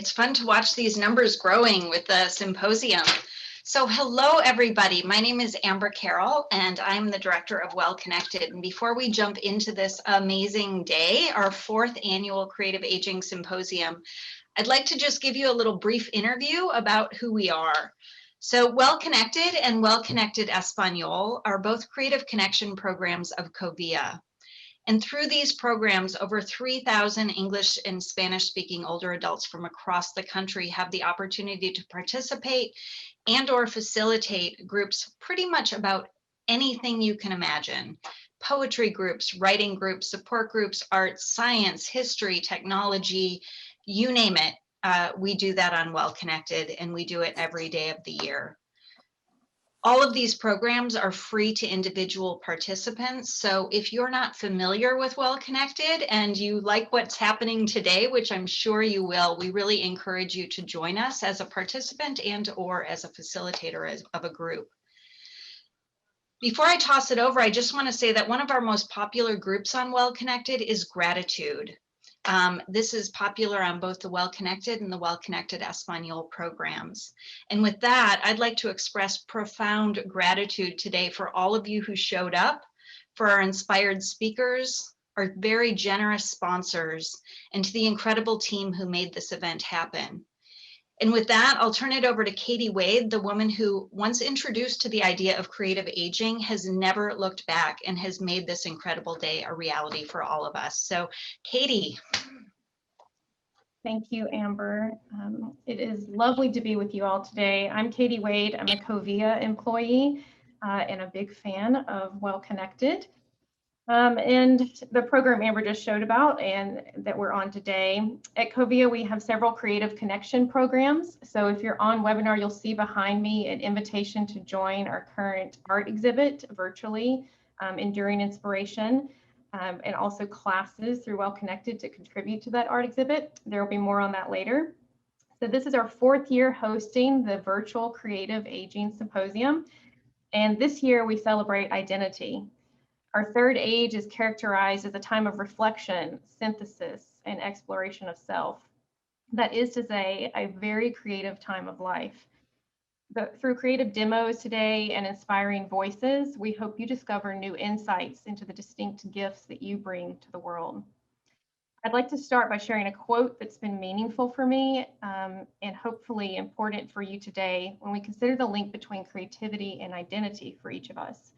It's fun to watch these numbers growing with the symposium. So hello, everybody. My name is Amber Carroll, and I'm the director of Well Connected. And before we jump into this amazing day, our 4th annual Creative Aging Symposium, I'd like to just give you a little brief interview about who we are. So Well Connected and Well Connected Español are both creative connection programs of COVIA. And through these programs, over 3,000 English and Spanish-speaking older adults from across the country have the opportunity to participate and or facilitate groups pretty much about anything you can imagine. Poetry groups, writing groups, support groups, arts, science, history, technology, you name it. We do that on Well Connected, and we do it every day of the year. All of these programs are free to individual participants. So if you're not familiar with Well Connected and you like what's happening today, which I'm sure you will, we really encourage you to join us as a participant and or as a facilitator of a group. Before I toss it over, I just want to say that one of our most popular groups on Well Connected is gratitude. This is popular on both the Well Connected and the Well Connected Español programs. And with that, I'd like to express profound gratitude today for all of you who showed up, for our inspired speakers, our very generous sponsors, and to the incredible team who made this event happen. And with that, I'll turn it over to Katie Wade, the woman who, once introduced to the idea of creative aging, has never looked back and has made this incredible day a reality for all of us. So, Katie. Thank you, Amber. It is lovely to be with you all today. I'm Katie Wade. I'm a COVIA employee and a big fan of Well Connected. And the program Amber just showed about and that we're on today. At COVIA, we have several creative connection programs. So if you're on webinar, you'll see behind me an invitation to join our current art exhibit virtually, Enduring Inspiration, and also classes through Well Connected to contribute to that art exhibit. There will be more on that later. So this is our 4th year hosting the virtual Creative Aging Symposium. And this year we celebrate identity. Our 3rd age is characterized as a time of reflection, synthesis, and exploration of self. That is to say, a very creative time of life. Through creative demos today and inspiring voices, we hope you discover new insights into the distinct gifts that you bring to the world. I'd like to start by sharing a quote that's been meaningful for me and hopefully important for you today when we consider the link between creativity and identity for each of us.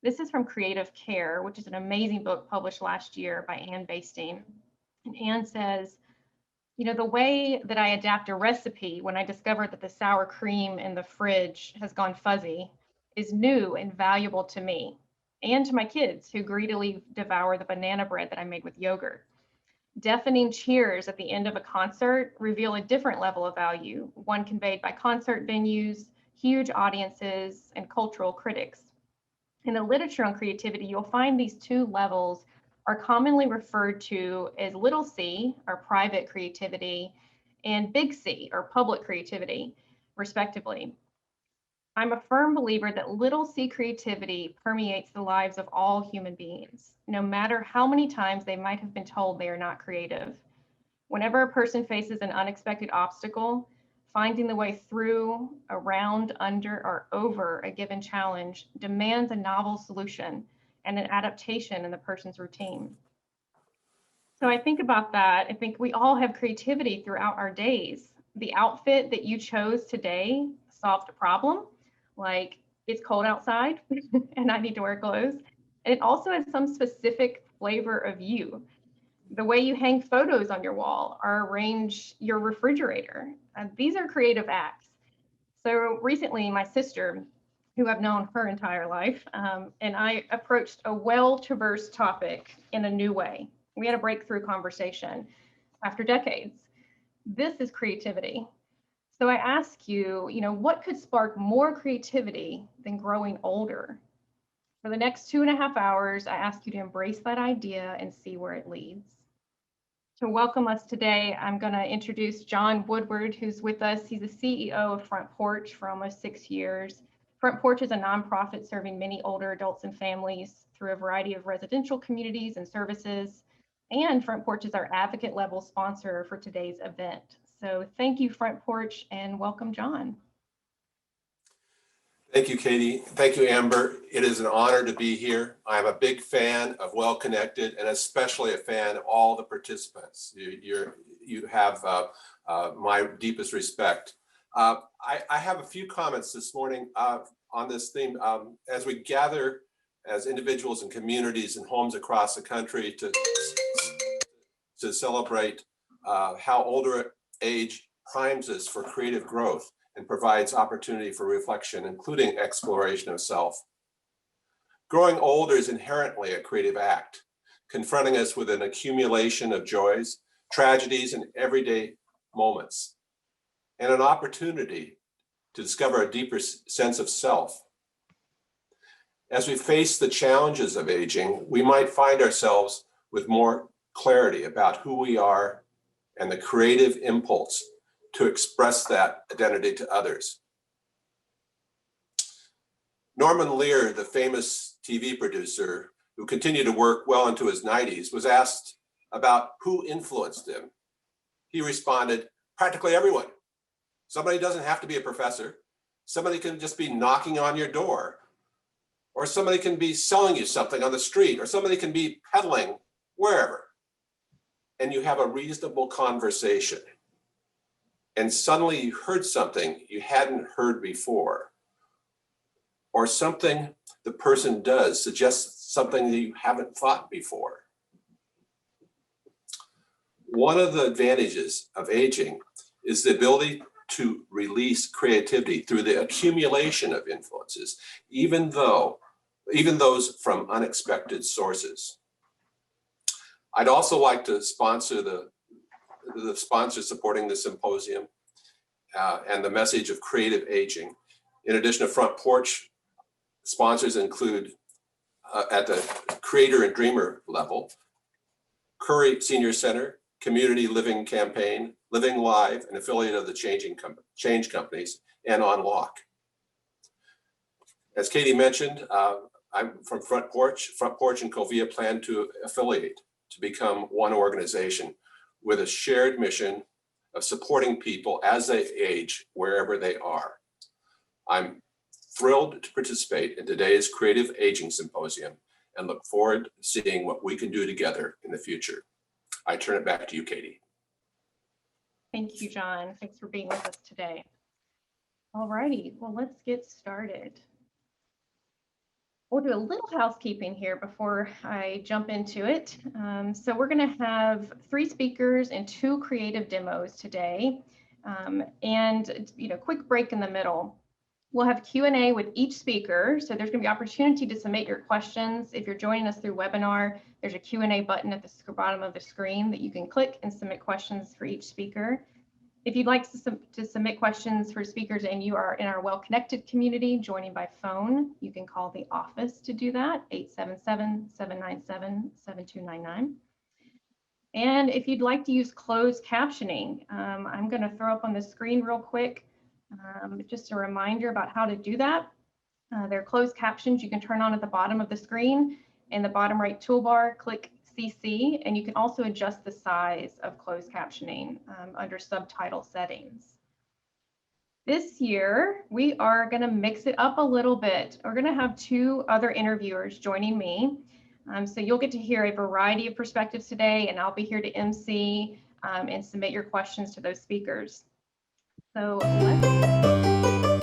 This is from Creative Care, which is an amazing book published last year by Anne Bastine. And Anne says, you know, the way that I adapt a recipe when I discover that the sour cream in the fridge has gone fuzzy is new and valuable to me and to my kids who greedily devour the banana bread that I made with yogurt. Deafening cheers at the end of a concert reveal a different level of value, one conveyed by concert venues, huge audiences, and cultural critics. In the literature on creativity, you'll find these 2 levels are commonly referred to as little c, or private creativity, and big C, or public creativity, respectively. I'm a firm believer that little c creativity permeates the lives of all human beings, no matter how many times they might have been told they are not creative. Whenever a person faces an unexpected obstacle, finding the way through, around, under, or over a given challenge demands a novel solution and an adaptation in the person's routine. So I think about that. I think we all have creativity throughout our days. The outfit that you chose today solved a problem, like it's cold outside and I need to wear clothes. And it also has some specific flavor of you. The way you hang photos on your wall or arrange your refrigerator. These are creative acts. So recently, my sister, who I've known her entire life, and I approached a well-traversed topic in a new way. We had a breakthrough conversation after decades. This is creativity. So I ask you, what could spark more creativity than growing older? For the next 2.5 hours, I ask you to embrace that idea and see where it leads. To welcome us today, I'm going to introduce John Woodward, who's with us. He's the CEO of Front Porch for almost 6 years. Front Porch is a nonprofit serving many older adults and families through a variety of residential communities and services. And Front Porch is our advocate level sponsor for today's event. So thank you, Front Porch, and welcome, John. Thank you, Katie. Thank you, Amber. It is an honor to be here. I'm a big fan of Well Connected, and especially a fan of all the participants. You have my deepest respect. I have a few comments this morning on this theme. As we gather as individuals and communities and homes across the country to celebrate how older age primes us for creative growth and provides opportunity for reflection, including exploration of self. Growing older is inherently a creative act, confronting us with an accumulation of joys, tragedies, and everyday moments, and an opportunity to discover a deeper sense of self. As we face the challenges of aging, we might find ourselves with more clarity about who we are and the creative impulse to express that identity to others. Norman Lear, the famous TV producer who continued to work well into his 90s, was asked about who influenced him. He responded, practically everyone. Somebody doesn't have to be a professor. Somebody can just be knocking on your door, or somebody can be selling you something on the street, or somebody can be peddling wherever. And you have a reasonable conversation. And suddenly you heard something you hadn't heard before, or something the person does suggests something that you haven't thought before. One of the advantages of aging is the ability to release creativity through the accumulation of influences, even those from unexpected sources. I'd also like to sponsor the sponsors supporting the symposium and the message of creative aging. In addition to Front Porch, sponsors include at the creator and dreamer level, Curry Senior Center, Community Living Campaign, Living Live, an affiliate of the Change Companies, and On Lock. As Katie mentioned, I'm from Front Porch. Front Porch and Covia plan to affiliate to become one organization with a shared mission of supporting people as they age wherever they are. I'm thrilled to participate in today's Creative Aging Symposium and look forward to seeing what we can do together in the future. I turn it back to you, Katie. Thank you, John. Thanks for being with us today. All righty, well, let's get started. We'll do a little housekeeping here before I jump into it. So we're going to have 3 speakers and 2 creative demos today, and quick break in the middle. We'll have Q&A with each speaker, so there's going to be opportunity to submit your questions. If you're joining us through webinar, there's a Q&A button at the bottom of the screen that you can click and submit questions for each speaker. If you'd like to submit questions for speakers and you are in our Well Connected community joining by phone, you can call the office to do that, 877-797-7299. And if you'd like to use closed captioning, I'm going to throw up on the screen real quick just a reminder about how to do that. There are closed captions you can turn on at the bottom of the screen. In the bottom right toolbar, click CC, and you can also adjust the size of closed captioning under subtitle settings. This year, we are going to mix it up a little bit. We're going to have 2 other interviewers joining me. So you'll get to hear a variety of perspectives today, and I'll be here to MC and submit your questions to those speakers. So let's